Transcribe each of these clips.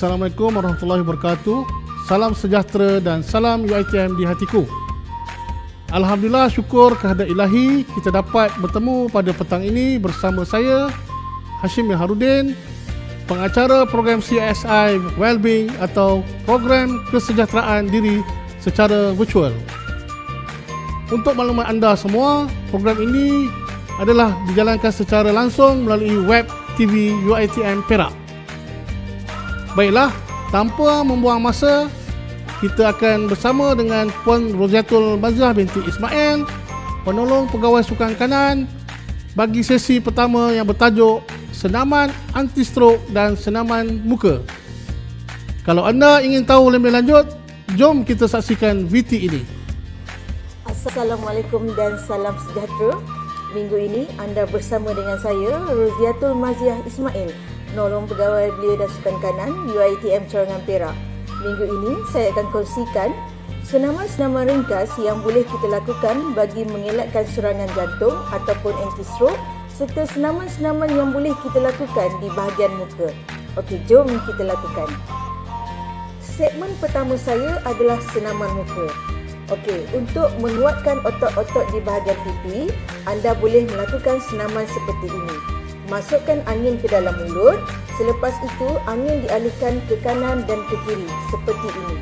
Assalamualaikum warahmatullahi wabarakatuh. Salam sejahtera dan salam UiTM di hatiku. Alhamdulillah, syukur kehadirat ilahi kita dapat bertemu pada petang ini bersama saya Hashim Harudin, pengacara program CSI Wellbeing atau program kesejahteraan diri secara virtual. Untuk maklumat anda semua, program ini adalah dijalankan secara langsung melalui web TV UiTM Perak. Baiklah, tanpa membuang masa, kita akan bersama dengan Puan Roziatul Maziah binti Ismail, penolong pegawai sukan kanan, bagi sesi pertama yang bertajuk senaman anti-stroke dan senaman muka. Kalau anda ingin tahu lebih lanjut, jom kita saksikan VT ini. Assalamualaikum dan salam sejahtera. Minggu ini anda bersama dengan saya, Roziatul Maziah Ismail, penolong pegawai belia dan sukan kanan UiTM Cawangan Perak. Minggu ini saya akan kongsikan senaman-senaman ringkas yang boleh kita lakukan bagi mengelakkan serangan jantung ataupun anti-stroke, serta senaman-senaman yang boleh kita lakukan di bahagian muka. Okey, jom kita lakukan. Segmen pertama saya adalah senaman muka. Okey, untuk menguatkan otot-otot di bahagian pipi, anda boleh melakukan senaman seperti ini. Masukkan angin ke dalam mulut, selepas itu angin dialihkan ke kanan dan ke kiri seperti ini.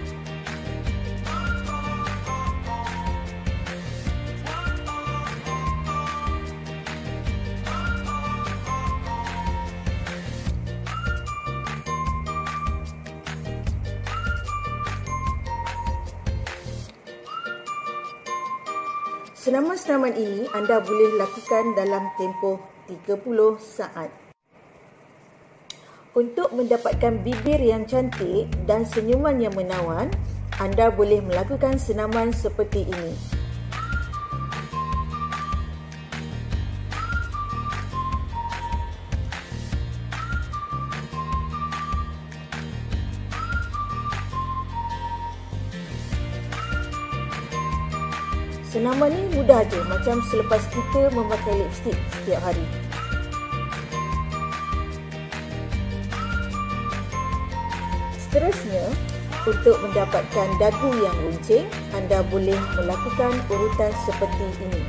Senaman-senaman ini anda boleh lakukan dalam tempoh 30 saat. Untuk mendapatkan bibir yang cantik dan senyuman yang menawan, anda boleh melakukan senaman seperti ini. Senaman ni mudah je, macam selepas kita memakai lipstick setiap hari. Seterusnya, untuk mendapatkan dagu yang runcing, anda boleh melakukan urutan seperti ini.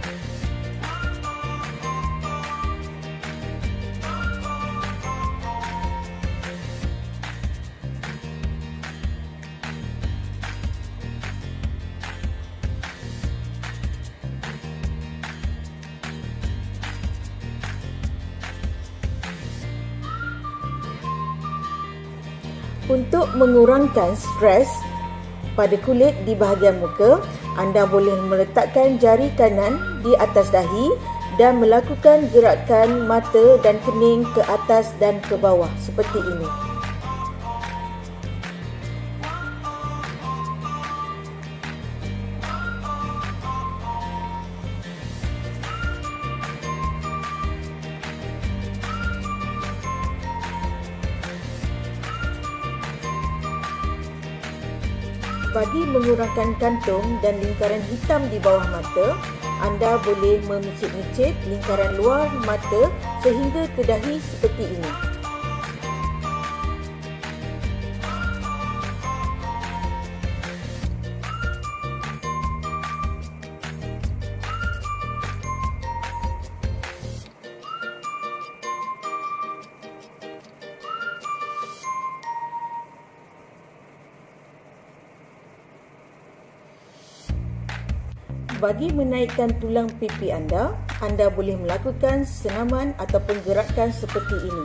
Untuk mengurangkan stres pada kulit di bahagian muka, anda boleh meletakkan jari kanan di atas dahi dan melakukan gerakan mata dan kening ke atas dan ke bawah seperti ini. Bagi mengurangkan kantung dan lingkaran hitam di bawah mata, anda boleh memicit-micit lingkaran luar mata sehingga ke dahi seperti ini. Bagi menaikkan tulang pipi anda boleh melakukan senaman ataupun gerakan seperti ini.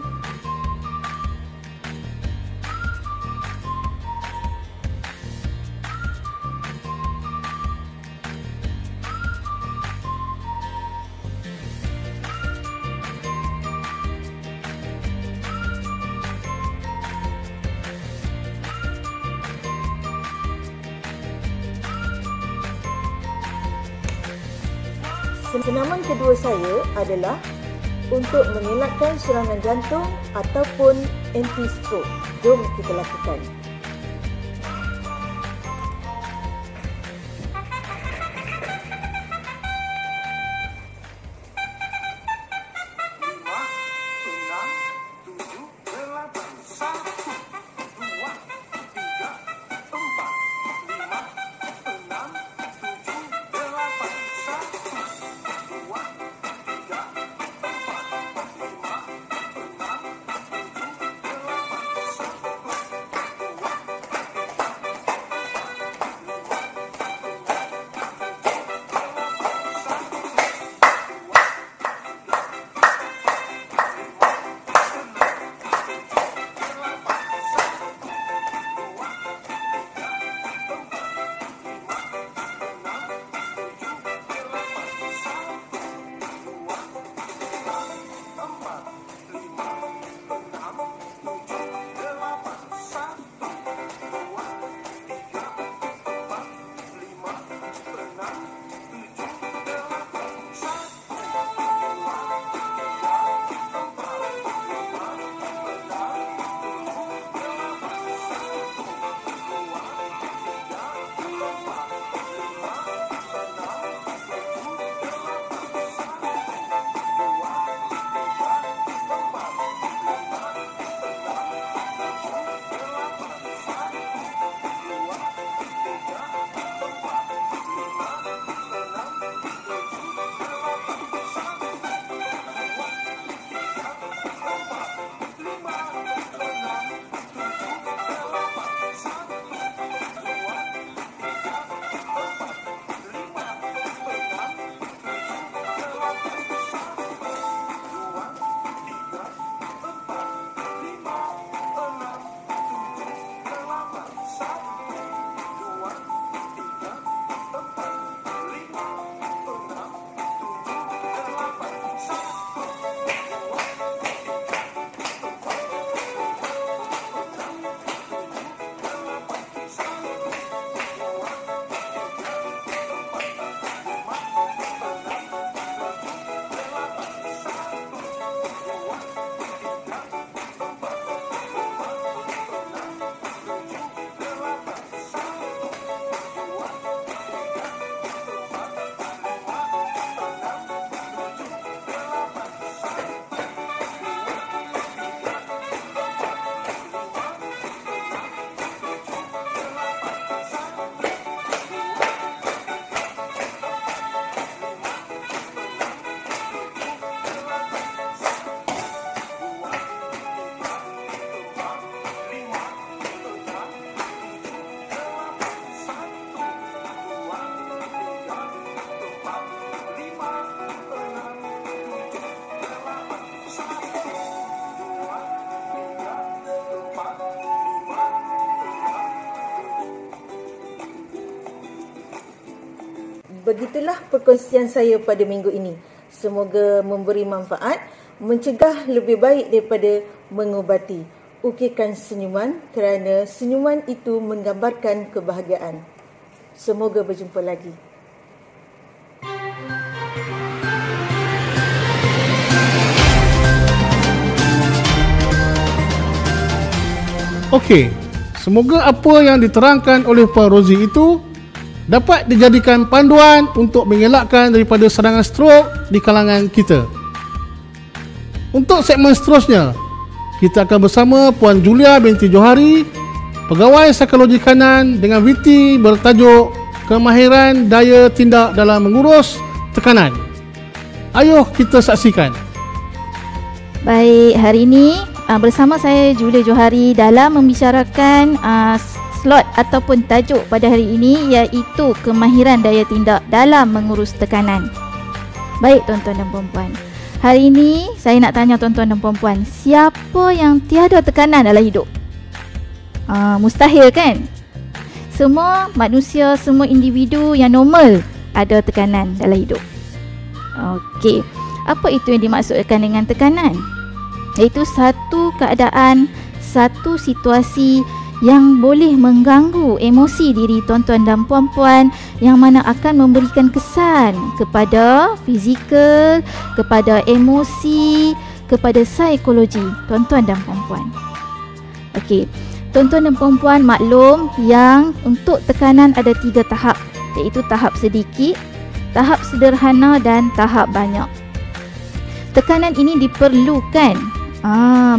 Senaman kedua saya adalah untuk mengelakkan serangan jantung ataupun anti-stroke. Jom kita lakukan. Begitulah perkongsian saya pada minggu ini. Semoga memberi manfaat, mencegah lebih baik daripada mengubati. Ukirkan senyuman kerana senyuman itu menggambarkan kebahagiaan. Semoga berjumpa lagi. Okey, semoga apa yang diterangkan oleh Puan Rozi itu dapat dijadikan panduan untuk mengelakkan daripada serangan strok di kalangan kita. Untuk segmen seterusnya, kita akan bersama Puan Julia binti Johari, Pegawai Psikologi Kanan dengan VT bertajuk Kemahiran Daya Tindak dalam Mengurus Tekanan. Ayuh kita saksikan. Baik, hari ini bersama saya Julia Johari dalam membicarakan slot ataupun tajuk pada hari ini, iaitu kemahiran daya tindak dalam mengurus tekanan. Baik tuan-tuan dan puan-puan, hari ini saya nak tanya tuan-tuan dan puan-puan, siapa yang tiada tekanan dalam hidup? Mustahil kan? Semua manusia, semua individu yang normal ada tekanan dalam hidup. Okey, apa itu yang dimaksudkan dengan tekanan? Iaitu satu keadaan, satu situasi yang boleh mengganggu emosi diri tuan-tuan dan puan-puan, yang mana akan memberikan kesan kepada fizikal, kepada emosi, kepada psikologi tuan-tuan dan puan-puan. Okey, tuan-tuan dan puan-puan maklum yang untuk tekanan ada 3 tahap, iaitu tahap sedikit, tahap sederhana dan tahap banyak. Tekanan ini diperlukan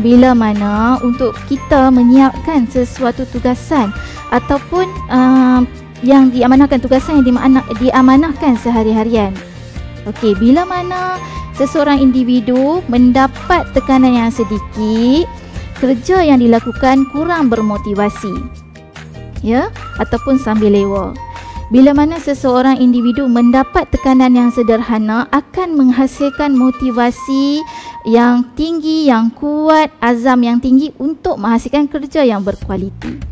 bila mana untuk kita menyiapkan sesuatu tugasan ataupun yang diamanahkan, tugasan yang diamanahkan sehari-harian. Okey, bila mana seseorang individu mendapat tekanan yang sedikit, kerja yang dilakukan kurang bermotivasi, ataupun sambil lewa. Bila mana seseorang individu mendapat tekanan yang sederhana, akan menghasilkan motivasi yang tinggi, yang kuat, azam yang tinggi untuk menghasilkan kerja yang berkualiti.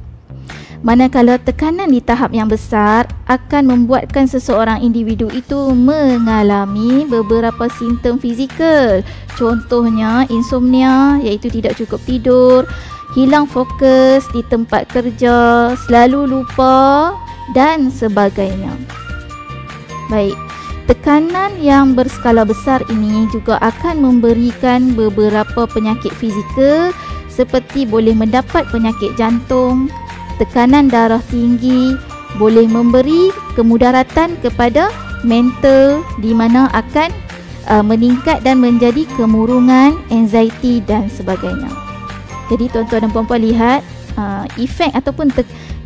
Manakala tekanan di tahap yang besar akan membuatkan seseorang individu itu mengalami beberapa simptom fizikal. Contohnya insomnia, iaitu tidak cukup tidur, hilang fokus di tempat kerja, selalu lupa dan sebagainya. Baik, tekanan yang berskala besar ini juga akan memberikan beberapa penyakit fizikal seperti boleh mendapat penyakit jantung, tekanan darah tinggi, boleh memberi kemudaratan kepada mental di mana akan meningkat dan menjadi kemurungan, anxiety dan sebagainya. Jadi tuan-tuan dan puan-puan lihat efek ataupun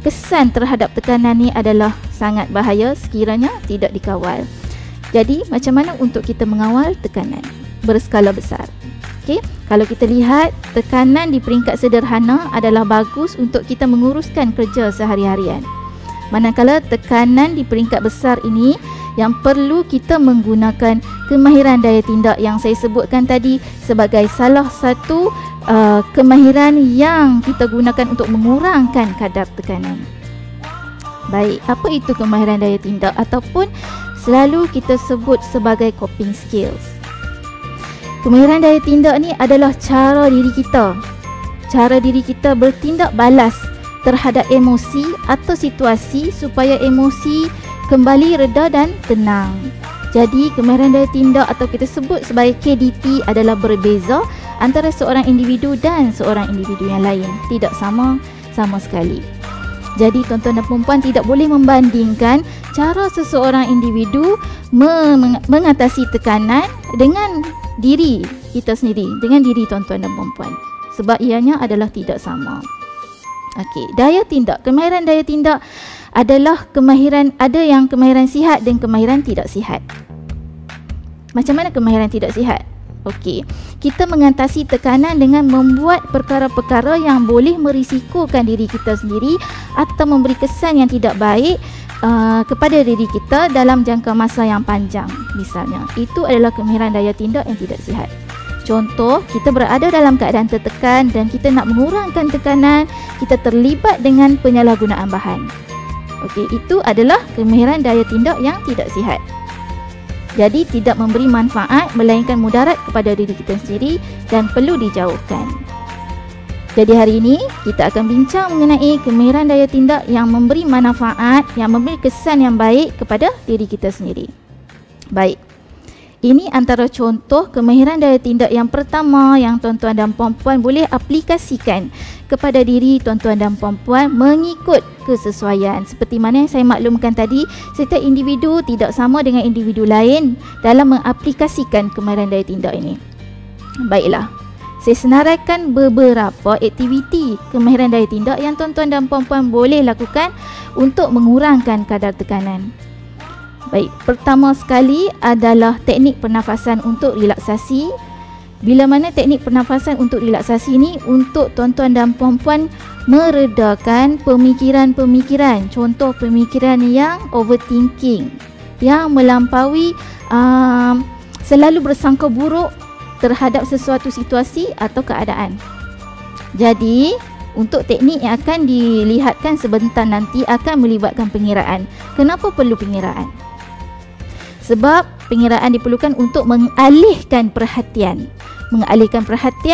kesan terhadap tekanan ni adalah sangat bahaya sekiranya tidak dikawal. Jadi macam mana untuk kita mengawal tekanan berskala besar? Okey, kalau kita lihat tekanan di peringkat sederhana adalah bagus untuk kita menguruskan kerja sehari-harian. Manakala tekanan di peringkat besar ini yang perlu kita menggunakan kemahiran daya tindak yang saya sebutkan tadi sebagai salah satu kemahiran yang kita gunakan untuk mengurangkan kadar tekanan. Baik, apa itu kemahiran daya tindak ataupun selalu kita sebut sebagai coping skills? Kemahiran daya tindak ni adalah cara diri kita bertindak balas terhadap emosi atau situasi supaya emosi kembali reda dan tenang. Jadi kemahiran daya tindak atau kita sebut sebagai KDT adalah berbeza antara seorang individu dan seorang individu yang lain. Tidak sama sekali. Jadi tuan-tuan dan puan-puan tidak boleh membandingkan cara seseorang individu mengatasi tekanan dengan diri kita sendiri, dengan diri tuan-tuan dan puan-puan, sebab ianya adalah tidak sama. Okey, daya tindak, kemahiran daya tindak adalah kemahiran, ada yang kemahiran sihat dan kemahiran tidak sihat. Macam mana kemahiran tidak sihat? Okey, kita mengatasi tekanan dengan membuat perkara-perkara yang boleh merisikokan diri kita sendiri atau memberi kesan yang tidak baik kepada diri kita dalam jangka masa yang panjang. Misalnya, itu adalah kemahiran daya tindak yang tidak sihat. Contoh, kita berada dalam keadaan tertekan dan kita nak mengurangkan tekanan, kita terlibat dengan penyalahgunaan bahan. Okey, itu adalah kemahiran daya tindak yang tidak sihat. Jadi tidak memberi manfaat melainkan mudarat kepada diri kita sendiri dan perlu dijauhkan. Jadi hari ini kita akan bincang mengenai kemahiran daya tindak yang memberi manfaat, yang memberi kesan yang baik kepada diri kita sendiri. Baik. Ini antara contoh kemahiran daya tindak yang pertama yang tuan-tuan dan puan-puan boleh aplikasikan kepada diri tuan-tuan dan puan-puan mengikut kesesuaian. Seperti mana yang saya maklumkan tadi, setiap individu tidak sama dengan individu lain dalam mengaplikasikan kemahiran daya tindak ini. Baiklah, saya senaraikan beberapa aktiviti kemahiran daya tindak yang tuan-tuan dan puan-puan boleh lakukan untuk mengurangkan kadar tekanan. Baik, pertama sekali adalah teknik pernafasan untuk relaksasi. Bila mana teknik pernafasan untuk relaksasi ini untuk tuan-tuan dan puan-puan meredakan pemikiran-pemikiran. Contoh pemikiran yang overthinking, yang melampaui selalu bersangka buruk terhadap sesuatu situasi atau keadaan. Jadi, untuk teknik yang akan dilihatkan sebentar nanti akan melibatkan pengiraan. Kenapa perlu pengiraan? Sebab pengiraan diperlukan untuk mengalihkan perhatian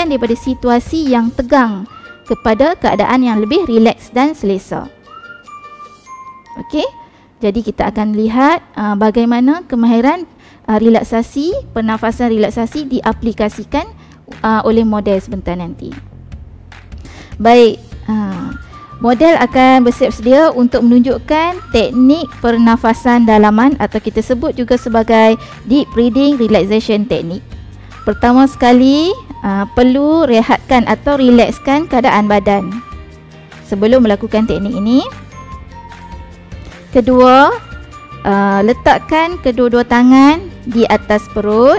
daripada situasi yang tegang kepada keadaan yang lebih rileks dan selesa. Okey, jadi kita akan lihat bagaimana kemahiran relaksasi, pernafasan relaksasi diaplikasikan oleh model sebentar nanti. Baik, model akan bersiap sedia untuk menunjukkan teknik pernafasan dalaman atau kita sebut juga sebagai deep breathing relaxation technique. Pertama sekali, perlu rehatkan atau relakskan keadaan badan sebelum melakukan teknik ini. Kedua, letakkan kedua-dua tangan di atas perut.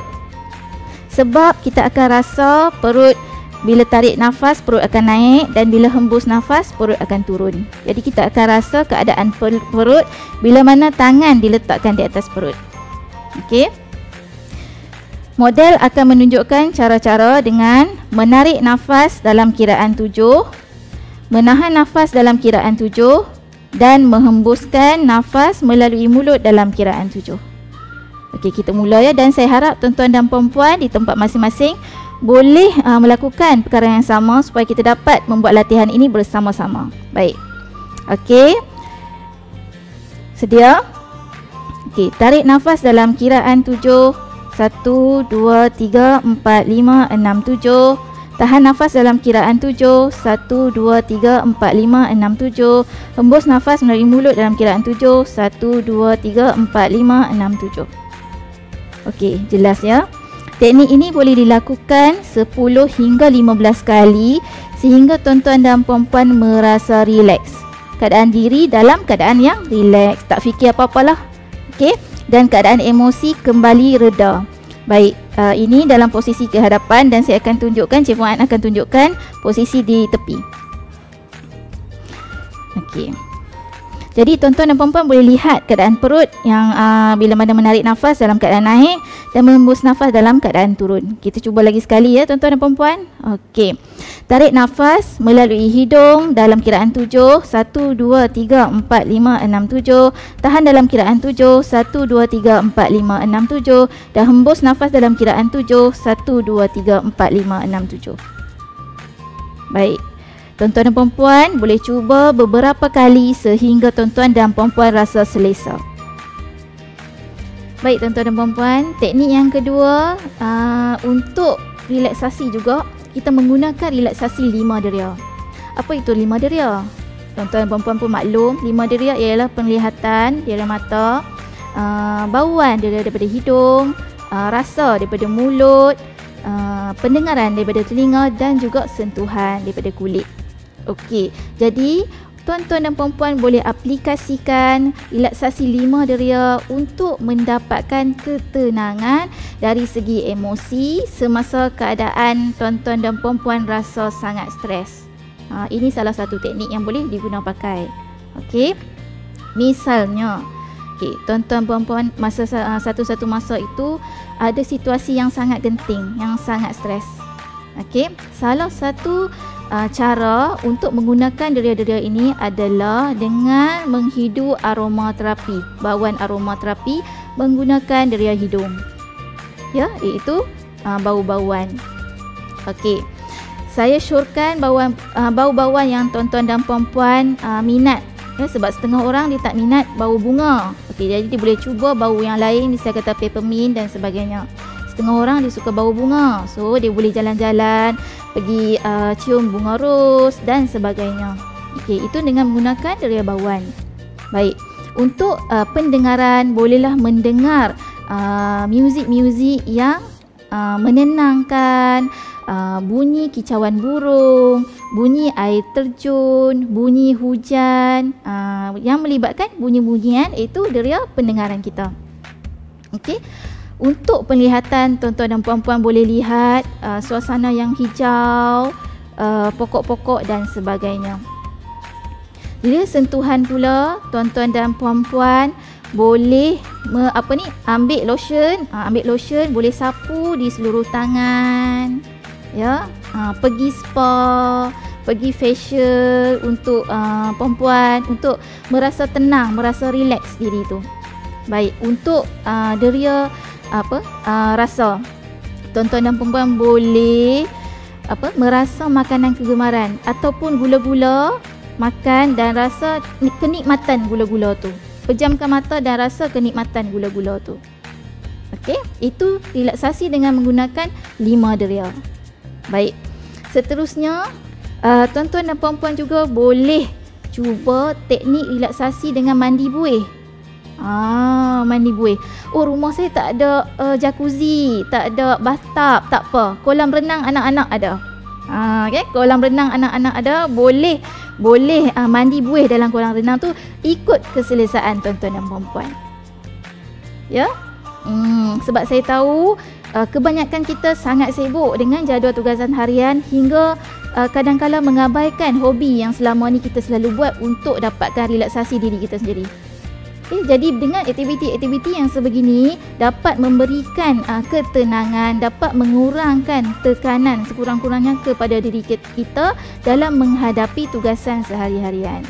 Sebab kita akan rasa perut, bila tarik nafas perut akan naik dan bila hembus nafas perut akan turun. Jadi kita akan rasa keadaan perut bila mana tangan diletakkan di atas perut. Okey. Model akan menunjukkan cara-cara dengan menarik nafas dalam kiraan 7, menahan nafas dalam kiraan 7 dan menghembuskan nafas melalui mulut dalam kiraan 7. Okey, kita mula ya, dan saya harap tuan-tuan dan puan-puan di tempat masing-masing boleh melakukan perkara yang sama supaya kita dapat membuat latihan ini bersama-sama. Baik. Okey. Sedia? Okey, tarik nafas dalam kiraan 7. 1, 2, 3, 4, 5, 6, 7. Tahan nafas dalam kiraan 7. 1, 2, 3, 4, 5, 6, 7. Hembus nafas melalui mulut dalam kiraan 7. 1, 2, 3, 4, 5, 6, 7. Okey, jelas ya? Teknik ini boleh dilakukan 10 hingga 15 kali sehingga tuan-tuan dan puan-puan merasa rileks. Keadaan diri dalam keadaan yang rileks, tak fikir apa-apalah. Okey, dan keadaan emosi kembali reda. Baik, ini dalam posisi kehadapan dan saya akan tunjukkan, Cik Fuad akan tunjukkan posisi di tepi. Okey. Jadi tuan-tuan dan puan-puan boleh lihat keadaan perut yang bila mana menarik nafas dalam keadaan naik dan menghembus nafas dalam keadaan turun. Kita cuba lagi sekali ya tuan-tuan dan puan-puan. Okey. Tarik nafas melalui hidung dalam kiraan 7. 1, 2, 3, 4, 5, 6, 7. Tahan dalam kiraan 7. 1, 2, 3, 4, 5, 6, 7. Dan hembus nafas dalam kiraan 7. 1, 2, 3, 4, 5, 6, 7. Baik. Tuan-tuan dan puan-puan boleh cuba beberapa kali sehingga tuan-tuan dan puan-puan rasa selesa. Baik tuan-tuan dan puan-puan, teknik yang kedua untuk relaksasi juga, kita menggunakan relaksasi 5 deria. Apa itu 5 deria? Tuan-tuan dan puan-puan pun maklum, 5 deria ialah penglihatan dari mata, bauan daripada hidung, rasa daripada mulut, pendengaran daripada telinga dan juga sentuhan daripada kulit. Okey, jadi tuan-tuan dan puan-puan boleh aplikasikan relaksasi 5 deria untuk mendapatkan ketenangan dari segi emosi semasa keadaan tuan-tuan dan puan-puan rasa sangat stres. Ini salah satu teknik yang boleh digunakan pakai. Okey, misalnya, okey, tuan-tuan puan-puan masa satu-satu masa itu ada situasi yang sangat genting, yang sangat stres. Okey, salah satu cara untuk menggunakan deria-deria ini adalah dengan menghidu aromaterapi, bauan aromaterapi menggunakan deria hidung. Ya, iaitu bau-bauan. Okey. Saya syorkan bau-bauan yang tuan-tuan dan puan-puan minat. Ya, sebab setengah orang dia tak minat bau bunga. Okey, jadi dia boleh cuba bau yang lain, misalnya kata peppermint dan sebagainya. Setengah orang dia suka bau bunga, so dia boleh jalan-jalan, pergi cium bunga ros dan sebagainya. Okey, itu dengan menggunakan deria bauan. Baik, untuk pendengaran, bolehlah mendengar muzik-muzik yang menenangkan, bunyi kicauan burung, bunyi air terjun, bunyi hujan, yang melibatkan bunyi-bunyian, itu deria pendengaran kita. Okey. Untuk penglihatan, tuan-tuan dan puan-puan boleh lihat suasana yang hijau, pokok-pokok dan sebagainya. Bila sentuhan pula, tuan-tuan dan puan-puan boleh ambil lotion, boleh sapu di seluruh tangan. Ya, pergi spa, pergi facial untuk perempuan untuk merasa tenang, merasa relax diri tu. Baik, untuk deria rasa, tuan-tuan dan perempuan boleh merasa makanan kegemaran ataupun gula-gula, makan dan rasa kenikmatan gula-gula tu. Pejamkan mata dan rasa kenikmatan gula-gula tu. Okey, itu relaksasi dengan menggunakan 5 deria. Baik, seterusnya tuan-tuan dan puan-puan juga boleh cuba teknik relaksasi dengan mandi buih. Mandi buih. Oh, rumah saya tak ada jacuzzi, tak ada bathtub, tak apa. Kolam renang anak-anak ada. Okay? Kolam renang anak-anak ada, boleh mandi buih dalam kolam renang tu, ikut keselesaan tuan-tuan dan puan-puan. Ya? Sebab saya tahu kebanyakan kita sangat sibuk dengan jadual tugasan harian hingga kadang-kadang mengabaikan hobi yang selama ni kita selalu buat untuk dapatkan relaksasi diri kita sendiri. Jadi dengan aktiviti-aktiviti yang sebegini dapat memberikan ketenangan, dapat mengurangkan tekanan sekurang-kurangnya kepada diri kita dalam menghadapi tugasan sehari-harian.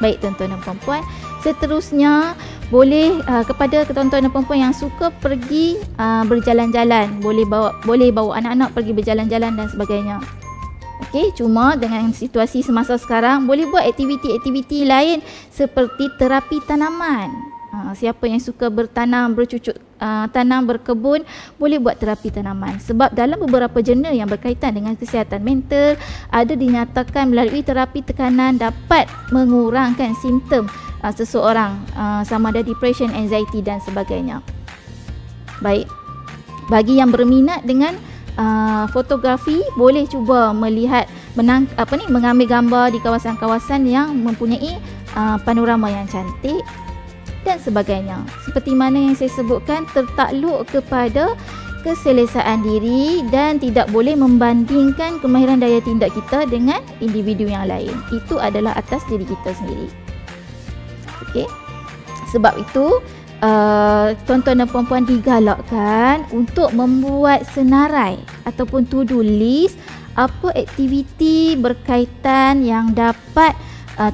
Baik tuan-tuan dan puan-puan, seterusnya boleh kepada tuan-tuan dan puan-puan yang suka pergi berjalan-jalan, boleh bawa anak-anak pergi berjalan-jalan dan sebagainya. Okey, cuma dengan situasi semasa sekarang boleh buat aktiviti-aktiviti lain seperti terapi tanaman. Siapa yang suka bertanam, bercucuk tanam, berkebun, boleh buat terapi tanaman. Sebab dalam beberapa jurnal yang berkaitan dengan kesihatan mental, ada dinyatakan melalui terapi tekanan dapat mengurangkan simptom seseorang, sama ada depression, anxiety dan sebagainya. Baik, bagi yang berminat dengan fotografi, boleh cuba melihat mengambil gambar di kawasan-kawasan yang mempunyai panorama yang cantik dan sebagainya. Seperti mana yang saya sebutkan, tertakluk kepada keselesaan diri dan tidak boleh membandingkan kemahiran daya tindak kita dengan individu yang lain. Itu adalah atas diri kita sendiri. Okey. Sebab itu tuan-tuan dan puan-puan digalakkan untuk membuat senarai ataupun to-do list apa aktiviti berkaitan yang dapat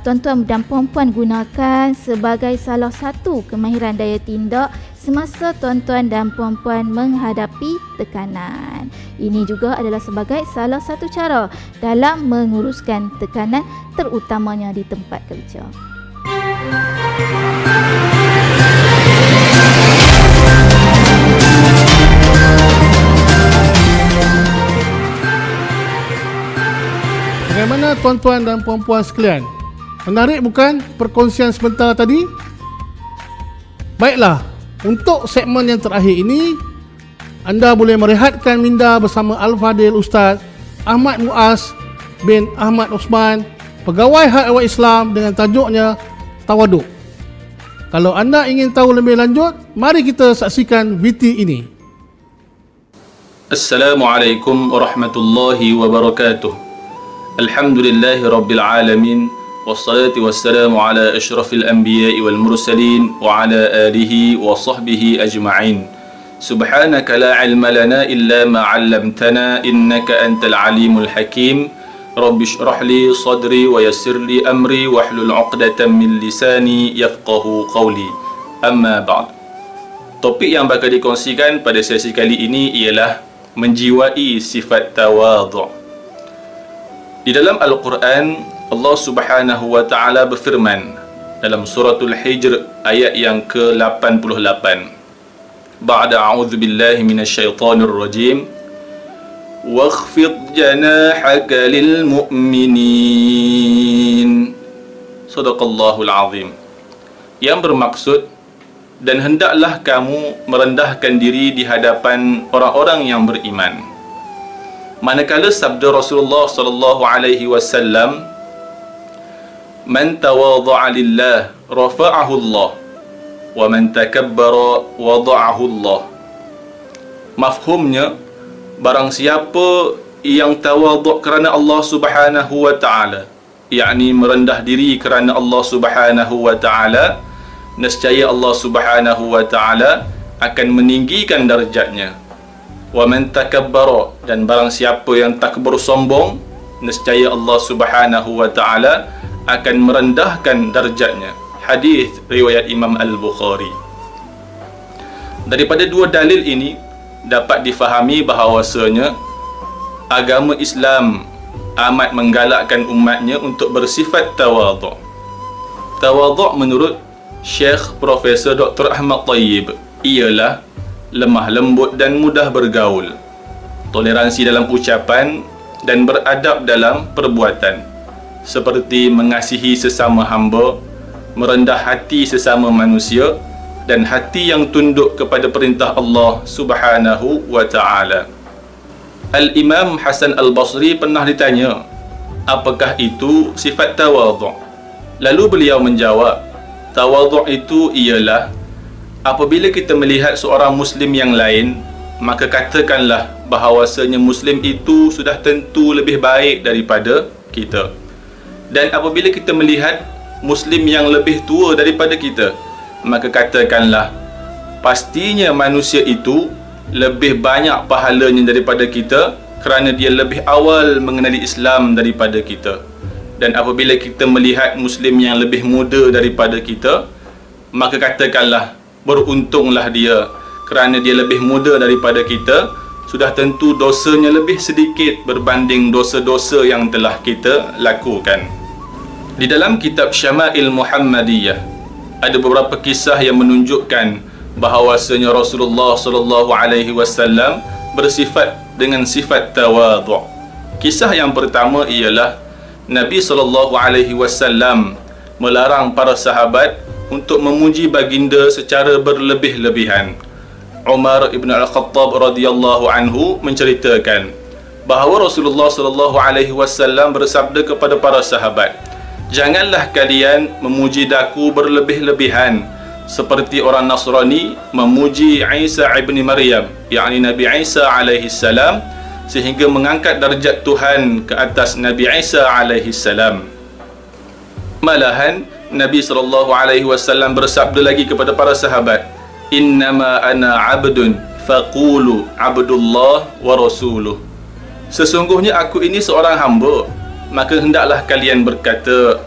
tuan-tuan dan puan-puan gunakan sebagai salah satu kemahiran daya tindak semasa tuan-tuan dan puan-puan menghadapi tekanan. Ini juga adalah sebagai salah satu cara dalam menguruskan tekanan, terutamanya di tempat kerja. Bagaimana tuan-tuan dan puan-puan sekalian? Menarik bukan perkongsian sebentar tadi? Baiklah, untuk segmen yang terakhir ini, anda boleh merehatkan minda bersama Al-Fadil Ustaz Ahmad Muaz bin Ahmad Osman, Pegawai Hak Ehwal Islam, dengan tajuknya Tawaduk. Kalau anda ingin tahu lebih lanjut, mari kita saksikan VT ini. Assalamualaikum warahmatullahi wabarakatuh. Alhamdulillahi Rabbil Alamin, wassalatu wassalamu ala ashrafil anbiya'i wal mursalin wa ala alihi wa sahbihi ajma'in. Subhanaka la ilma lana illa ma 'allamtana innaka antal alimul hakim. Rabbi shrah li sadri wa yassir li amri wahlul 'uqdatam min lisani yafqahu qawli. Amma ba'd. Topik yang bakal dikongsikan pada sesi kali ini ialah menjiwai sifat tawadhu'. Di dalam Al-Quran, Allah Subhanahu wa taala berfirman dalam suratul Hijr ayat yang ke-88. Ba'da a'udzu billahi minasyaitonir rajim. Wakhfid janahaka lil mu'minin. Shadaqallahul azim. Yang bermaksud, dan hendaklah kamu merendahkan diri di hadapan orang-orang yang beriman. Manakala sabda Rasulullah sallallahu alaihi wasallam, man tawadha'a lillah rafa'ahu Allah wa man takabbara wada'ahu Allah. Mafhumnya, barang siapa yang tawadhu' kerana Allah Subhanahu wa taala, yakni merendah diri kerana Allah Subhanahu wa taala, nescaya Allah Subhanahu wa taala akan meninggikan darjatnya. Wa man takabbara, dan barang siapa yang takbur sombong, nescaya Allah Subhanahu wa taala akan merendahkan darjatnya. Hadis riwayat Imam Al-Bukhari. Daripada dua dalil ini dapat difahami bahawasanya agama Islam amat menggalakkan umatnya untuk bersifat tawadhu'. Tawadhu' menurut Syekh Profesor Dr. Ahmad Tayyib ialah lemah lembut dan mudah bergaul, toleransi dalam ucapan dan beradab dalam perbuatan, seperti mengasihi sesama hamba, merendah hati sesama manusia, dan hati yang tunduk kepada perintah Allah Subhanahu wa ta'ala. Al-Imam Hasan Al-Basri pernah ditanya, apakah itu sifat tawadhu'? Lalu beliau menjawab, tawadhu' itu ialah apabila kita melihat seorang Muslim yang lain, maka katakanlah bahawasanya Muslim itu sudah tentu lebih baik daripada kita. Dan apabila kita melihat Muslim yang lebih tua daripada kita, maka katakanlah pastinya manusia itu lebih banyak pahalanya daripada kita kerana dia lebih awal mengenali Islam daripada kita. Dan apabila kita melihat Muslim yang lebih muda daripada kita, maka katakanlah beruntunglah dia kerana dia lebih muda daripada kita, sudah tentu dosanya lebih sedikit berbanding dosa-dosa yang telah kita lakukan. Di dalam kitab Syama'il Muhammadiyah ada beberapa kisah yang menunjukkan bahawasanya Rasulullah sallallahu alaihi wasallam bersifat dengan sifat tawadhu'. Kisah yang pertama ialah Nabi sallallahu alaihi wasallam melarang para sahabat untuk memuji baginda secara berlebih-lebihan. Umar ibn Al-Khattab radhiyallahu anhu menceritakan bahawa Rasulullah sallallahu alaihi wasallam bersabda kepada para sahabat, janganlah kalian memuji daku berlebih-lebihan seperti orang Nasrani memuji Isa ibn Maryam, yakni Nabi Isa alaihi salam, sehingga mengangkat darjat Tuhan ke atas Nabi Isa alaihi salam. Malahan Nabi SAW bersabda lagi kepada para sahabat, innama ana abdun faqulu abdullah wa rasuluh. Sesungguhnya aku ini seorang hamba, maka hendaklah kalian berkata,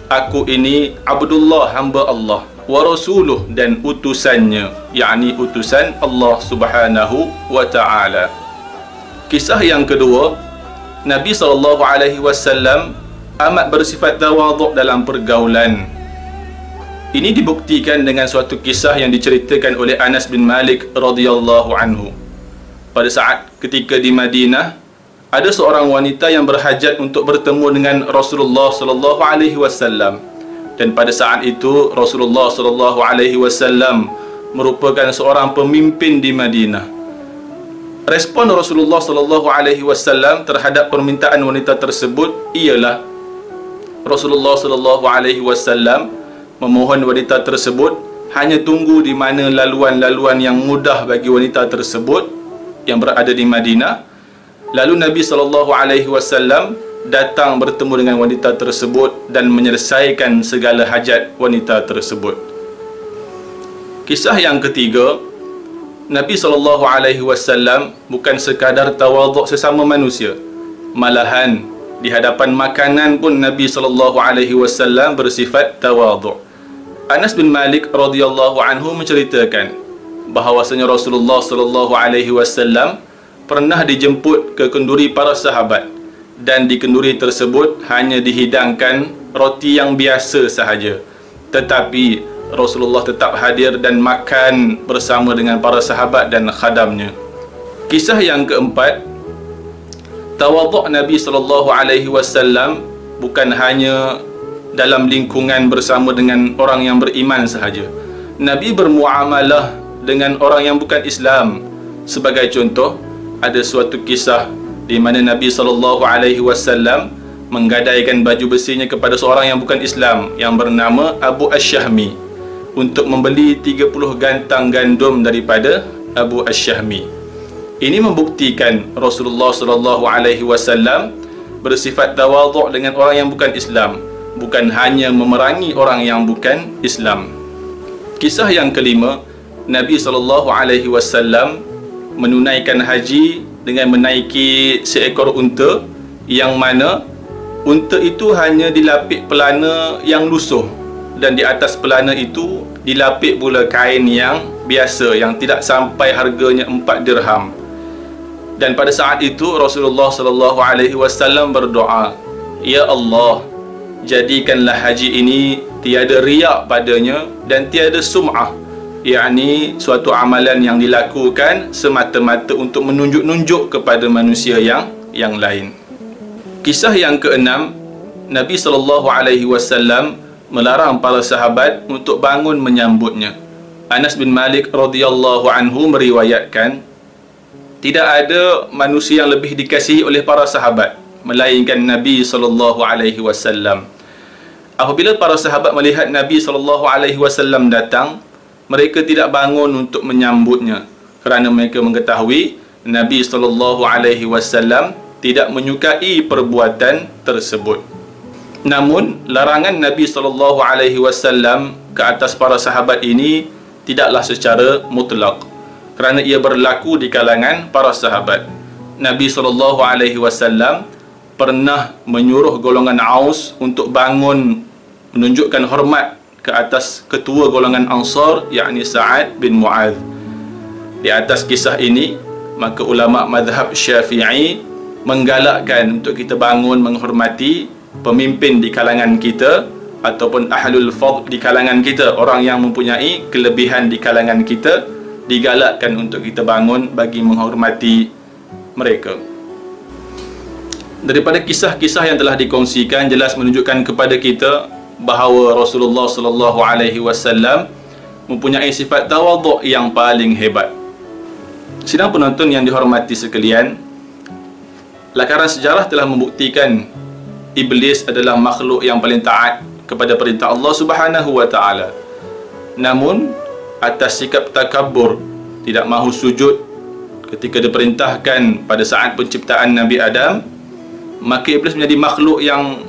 aku ini Abdullah, hamba Allah, wa rasuluh, dan utusannya, yakni utusan Allah Subhanahu wa ta'ala. Kisah yang kedua, Nabi SAW amat bersifat tawadhu' dalam pergaulan. Ini dibuktikan dengan suatu kisah yang diceritakan oleh Anas bin Malik radhiyallahu anhu. Pada saat ketika di Madinah, ada seorang wanita yang berhajat untuk bertemu dengan Rasulullah sallallahu alaihi wasallam. Dan pada saat itu Rasulullah sallallahu alaihi wasallam merupakan seorang pemimpin di Madinah. Respon Rasulullah sallallahu alaihi wasallam terhadap permintaan wanita tersebut ialah Rasulullah sallallahu alaihi wasallam memohon wanita tersebut hanya tunggu di mana laluan-laluan yang mudah bagi wanita tersebut yang berada di Madinah. Lalu Nabi SAW datang bertemu dengan wanita tersebut dan menyelesaikan segala hajat wanita tersebut. Kisah yang ketiga, Nabi SAW bukan sekadar tawaduk sesama manusia, malahan Di hadapan makanan pun Nabi SAW bersifat tawadhu'. Anas bin Malik radhiyallahu anhu menceritakan bahawasanya Rasulullah SAW pernah dijemput ke kenduri para sahabat, dan di kenduri tersebut hanya dihidangkan roti yang biasa sahaja, tetapi Rasulullah tetap hadir dan makan bersama dengan para sahabat dan khadamnya. Kisah yang keempat, tawadhu' Nabi SAW bukan hanya dalam lingkungan bersama dengan orang yang beriman sahaja. Nabi bermuamalah dengan orang yang bukan Islam. Sebagai contoh, ada suatu kisah di mana Nabi SAW menggadaikan baju besinya kepada seorang yang bukan Islam yang bernama Abu Ash-Shahmi untuk membeli 30 gantang gandum daripada Abu Ash-Shahmi. Ini membuktikan Rasulullah SAW bersifat tawadhu' dengan orang yang bukan Islam, bukan hanya memerangi orang yang bukan Islam. Kisah yang kelima, Nabi SAW menunaikan haji dengan menaiki seekor unta, yang mana unta itu hanya dilapik pelana yang lusuh, dan di atas pelana itu dilapik pula kain yang biasa yang tidak sampai harganya 4 dirham. Dan pada saat itu Rasulullah SAW berdoa, "Ya Allah, jadikanlah haji ini tiada riak padanya dan tiada sum'ah," yakni suatu amalan yang dilakukan semata-mata untuk menunjuk-nunjuk kepada manusia yang lain. Kisah yang keenam, Nabi SAW melarang para sahabat untuk bangun menyambutnya. Anas bin Malik radhiyallahu anhu meriwayatkan, tidak ada manusia yang lebih dikasihi oleh para sahabat melainkan Nabi SAW. Apabila para sahabat melihat Nabi SAW datang, mereka tidak bangun untuk menyambutnya kerana mereka mengetahui Nabi SAW tidak menyukai perbuatan tersebut. Namun larangan Nabi SAW ke atas para sahabat ini tidaklah secara mutlak, kerana ia berlaku di kalangan para sahabat. Nabi SAW pernah menyuruh golongan Aus untuk bangun menunjukkan hormat ke atas ketua golongan Ansar, yakni Sa'ad bin Mu'adh. Di atas kisah ini, maka ulama mazhab Syafi'i menggalakkan untuk kita bangun menghormati pemimpin di kalangan kita ataupun ahlul fadl di kalangan kita, orang yang mempunyai kelebihan di kalangan kita, digalakkan untuk kita bangun bagi menghormati mereka. Daripada kisah-kisah yang telah dikongsikan, jelas menunjukkan kepada kita bahawa Rasulullah SAW mempunyai sifat tawadhu' yang paling hebat. Sidang penonton yang dihormati sekalian, lakaran sejarah telah membuktikan Iblis adalah makhluk yang paling taat kepada perintah Allah Subhanahu wa taala. Namun atas sikap takabur, tidak mahu sujud ketika diperintahkan pada saat penciptaan Nabi Adam, maka Iblis menjadi makhluk yang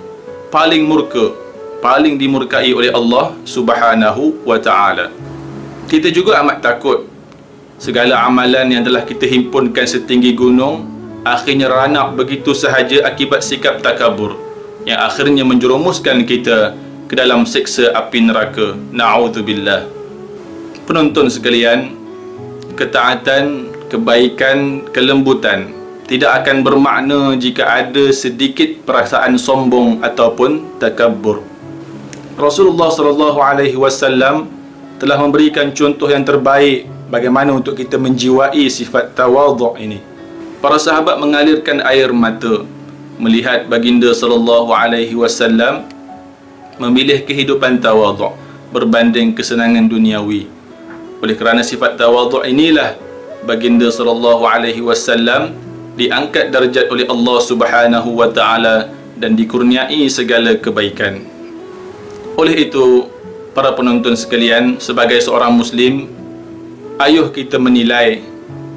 paling murka, paling dimurkai oleh Allah Subhanahu wa taala. Kita juga amat takut segala amalan yang telah kita himpunkan setinggi gunung akhirnya ranak begitu sahaja akibat sikap takabur yang akhirnya menjerumuskan kita ke dalam siksa api neraka. Na'udzubillah. Penonton sekalian, ketaatan, kebaikan, kelembutan tidak akan bermakna jika ada sedikit perasaan sombong ataupun takabur. Rasulullah SAW telah memberikan contoh yang terbaik bagaimana untuk kita menjiwai sifat tawadhu' ini. Para sahabat mengalirkan air mata melihat baginda SAW memilih kehidupan tawadhu' berbanding kesenangan duniawi. Oleh kerana sifat tawadhu' inilah baginda SAW diangkat darjat oleh Allah Subhanahu wa taala dan dikurniai segala kebaikan. Oleh itu, para penonton sekalian, sebagai seorang muslim, ayuh kita menilai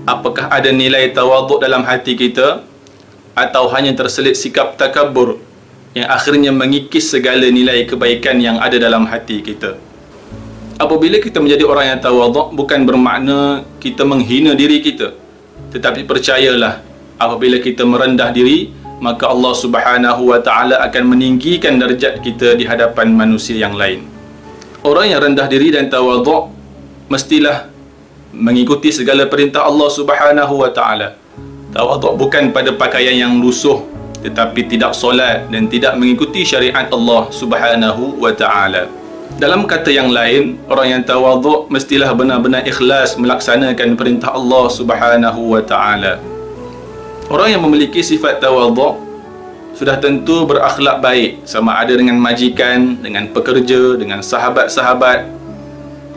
apakah ada nilai tawadhu' dalam hati kita atau hanya terselit sikap takabur yang akhirnya mengikis segala nilai kebaikan yang ada dalam hati kita. Apabila kita menjadi orang yang tawadhu', bukan bermakna kita menghina diri kita, tetapi percayalah, apabila kita merendah diri, maka Allah Subhanahu wa ta'ala akan meninggikan darjat kita di hadapan manusia yang lain. Orang yang rendah diri dan tawaduk mestilah mengikuti segala perintah Allah Subhanahu wa ta'ala. Tawaduk bukan pada pakaian yang lusuh, tetapi tidak solat dan tidak mengikuti syariat Allah Subhanahu wa ta'ala. Dalam kata yang lain, orang yang tawaduk mestilah benar-benar ikhlas melaksanakan perintah Allah Subhanahu wa ta'ala. Orang yang memiliki sifat tawaduk sudah tentu berakhlak baik, sama ada dengan majikan, dengan pekerja, dengan sahabat-sahabat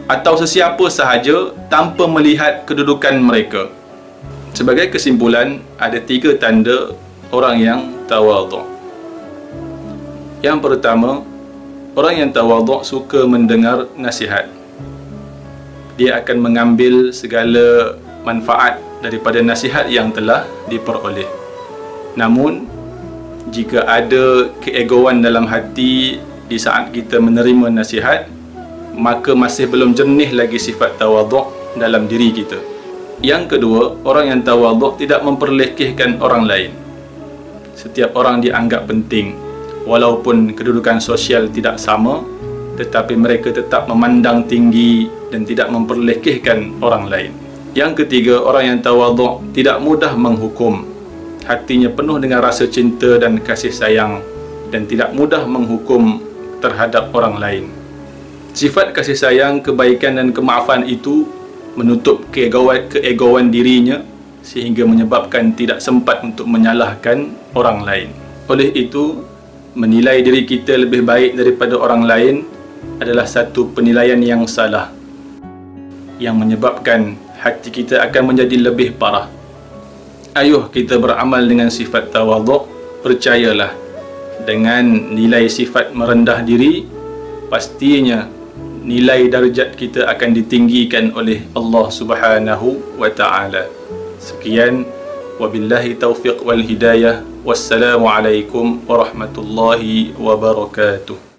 atau sesiapa sahaja tanpa melihat kedudukan mereka. Sebagai kesimpulan, ada 3 tanda orang yang tawaduk. Yang pertama, orang yang tawaduk suka mendengar nasihat. Dia akan mengambil segala manfaat daripada nasihat yang telah diperoleh. Namun, jika ada keegoan dalam hati di saat kita menerima nasihat, maka masih belum jernih lagi sifat tawaduk dalam diri kita. Yang kedua, orang yang tawaduk tidak memperlekehkan orang lain. Setiap orang dianggap penting, walaupun kedudukan sosial tidak sama, tetapi mereka tetap memandang tinggi dan tidak memperlekehkan orang lain. Yang ketiga, orang yang tawaduk tidak mudah menghukum. Hatinya penuh dengan rasa cinta dan kasih sayang dan tidak mudah menghukum terhadap orang lain. Sifat kasih sayang, kebaikan dan kemaafan itu menutup keegoan dirinya sehingga menyebabkan tidak sempat untuk menyalahkan orang lain. Oleh itu, menilai diri kita lebih baik daripada orang lain adalah satu penilaian yang salah, yang menyebabkan hati kita akan menjadi lebih parah. Ayuh kita beramal dengan sifat tawaduk. Percayalah, dengan nilai sifat merendah diri, pastinya nilai darjat kita akan ditinggikan oleh Allah Subhanahu wa ta'ala. Sekian, wabillahi taufiq wal hidayah. Wassalamualaikum warahmatullahi wabarakatuh.